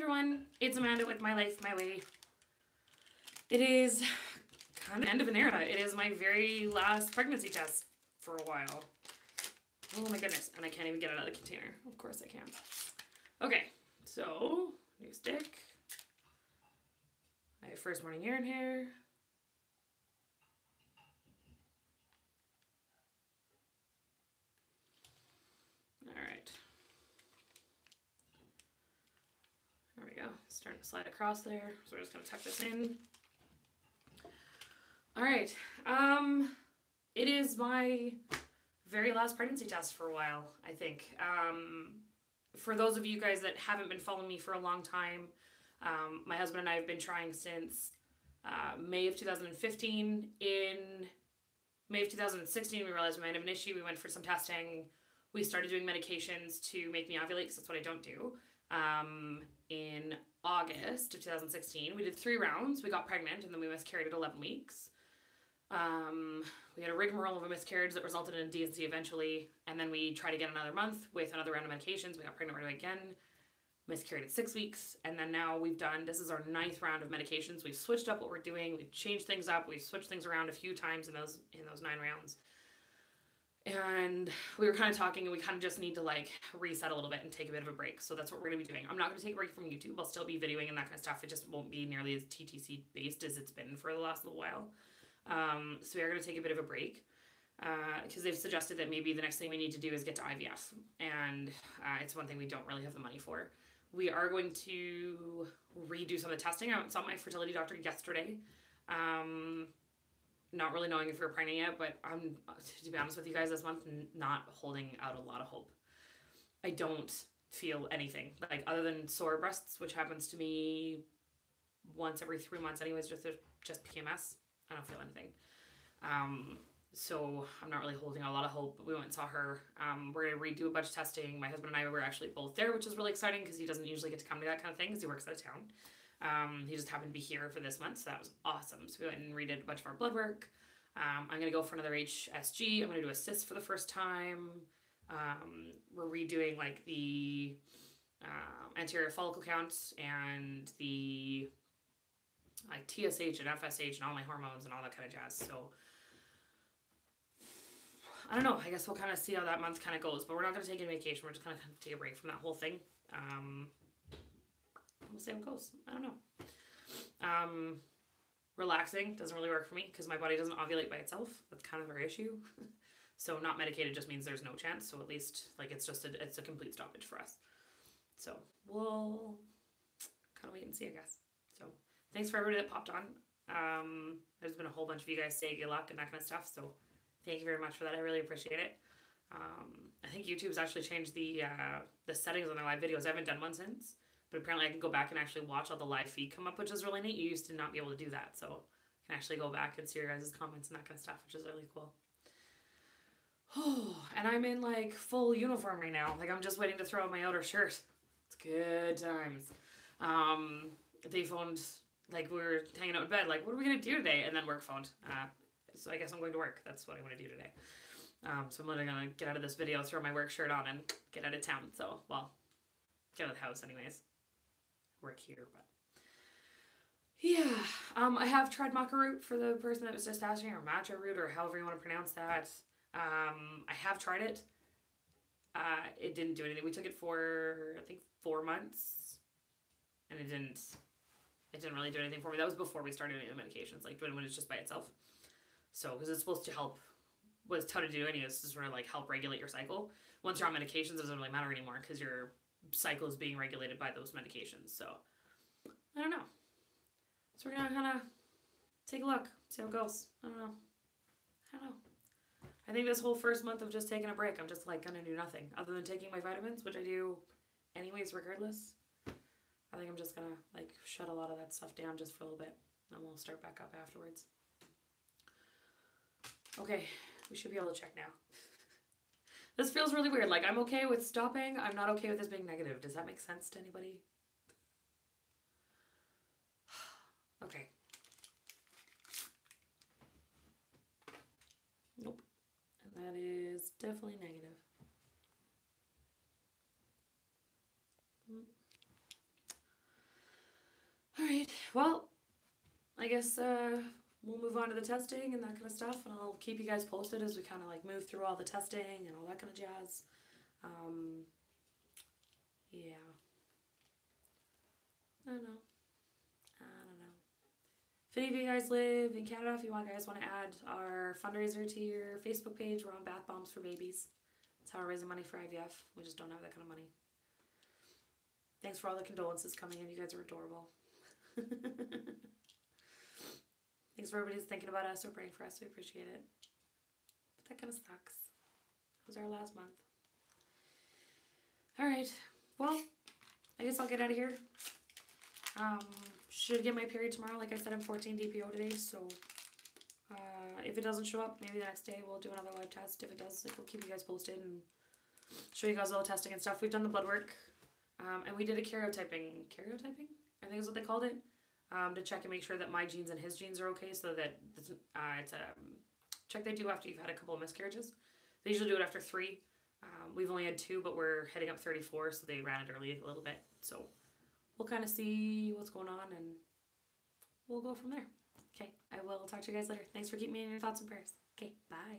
everyone, it's Amanda with My Life, My Way. It is kind of the end of an era. It is my very last pregnancy test for a while. Oh my goodness, and I can't even get it out of the container. Of course I can. Okay, so, new stick. I have first morning urine here. Alright. There we go. Starting to slide across there. So we're just going to tuck this in. Alright. It is my very last pregnancy test for a while, I think. For those of you guys that haven't been following me for a long time, my husband and I have been trying since May of 2015. In May of 2016, we realized we might have an issue. We went for some testing. We started doing medications to make me ovulate because that's what I don't do. In August of 2016, we did 3 rounds. We got pregnant and then we miscarried at 11 weeks. We had a rigmarole of a miscarriage that resulted in a D&C eventually, and then we tried again another month with another round of medications. We got pregnant right away again, miscarried at 6 weeks, and then now this is our 9th round of medications. We've switched up what we're doing. We've changed things up. We've switched things around a few times in those 9 rounds. And we were kind of talking, and we kind of just need to like reset a little bit and take a bit of a break. So that's what we're going to be doing. I'm not going to take a break from YouTube. I'll still be videoing and that kind of stuff. It just won't be nearly as TTC based as it's been for the last little while. So we are going to take a bit of a break because they've suggested that maybe the next thing we need to do is get to IVF. And it's one thing we don't really have the money for. We are going to redo some of the testing. I saw my fertility doctor yesterday. Not really knowing if we're pregnant yet, but I'm, to be honest with you guys, this month, not holding out a lot of hope. I don't feel anything, like, other than sore breasts, which happens to me once every 3 months anyways, just PMS. I don't feel anything. So I'm not really holding out a lot of hope, but we went and saw her. We're going to redo a bunch of testing. My husband and I were actually both there, which is really exciting because he doesn't usually get to come to that kind of thing because he works out of town. He just happened to be here for this month, so that was awesome. So we went and redid a bunch of our blood work. I'm going to go for another HSG. I'm going to do a cyst for the first time. We're redoing like the anterior follicle counts and the like TSH and FSH and all my hormones and all that kind of jazz. So I don't know. I guess we'll kind of see how that month kind of goes. But we're not going to take any vacation. We're just going to take a break from that whole thing. We'll see how it goes. I don't know. Relaxing doesn't really work for me because my body doesn't ovulate by itself. That's kind of our issue. So not medicated just means there's no chance. So at least like it's a complete stoppage for us. So we'll kind of wait and see, I guess. So thanks for everybody that popped on. There's been a whole bunch of you guys saying good luck and that kind of stuff. So thank you very much for that. I really appreciate it. I think YouTube's actually changed the settings on their live videos. I haven't done one since. But apparently I can go back and actually watch all the live feed come up, which is really neat. You used to not be able to do that. So I can actually go back and see your guys' comments and that kind of stuff, which is really cool. Oh, and I'm in like full uniform right now. Like I'm just waiting to throw on my outer shirt. It's good times. They phoned, like we were hanging out in bed, like what are we going to do today? And then work phoned. So I guess I'm going to work. That's what I want to do today. So I'm literally going to get out of this video, throw my work shirt on and get out of town. So, well, get out of the house anyways. Work here, but yeah, I have tried maca root for the person that was just asking, or matcha root, or however you want to pronounce that. I have tried it. It didn't do anything. We took it for I think 4 months, and it didn't really do anything for me. That was before we started any of the medications, like when it's just by itself. So because it's supposed to help, what it's touted to do anyways, is to sort of like help regulate your cycle. Once you're on medications, it doesn't really matter anymore because your cycle is being regulated by those medications. So I don't know. So we're gonna kind of take a look, see how it goes. I don't know. I think this whole first month of just taking a break, I'm just like gonna do nothing other than taking my vitamins, which I do anyways regardless. I think I'm just gonna like shut a lot of that stuff down just for a little bit, and we'll start back up afterwards. Okay, we should be able to check now. This feels really weird. Like, I'm okay with stopping. I'm not okay with this being negative. Does that make sense to anybody? Okay. Nope. And that is definitely negative. right. Well, I guess we'll move on to the testing and that kind of stuff, and I'll keep you guys posted as we kind of like move through all the testing and all that kind of jazz. Yeah. I don't know. I don't know. If any of you guys live in Canada, if you guys want to add our fundraiser to your Facebook page, we're on Bath Bombs for Babies. It's how we're raising money for IVF. We just don't have that kind of money. Thanks for all the condolences coming in. You guys are adorable. Thanks for everybody who's thinking about us or praying for us. We appreciate it. But that kind of sucks. It was our last month. Alright. Well, I guess I'll get out of here. Should get my period tomorrow. Like I said, I'm 14 DPO today, so if it doesn't show up, maybe the next day we'll do another live test. If it does, we'll keep you guys posted and show you guys all the testing and stuff. We've done the blood work, and we did a karyotyping, I think is what they called it, to check and make sure that my genes and his genes are okay, so that it's a check they do after you've had a couple of miscarriages. They usually do it after 3. We've only had 2, but we're heading up 34, so they ran it early a little bit. So we'll kind of see what's going on, and we'll go from there. Okay, I will talk to you guys later. Thanks for keeping me in your thoughts and prayers. Okay, bye.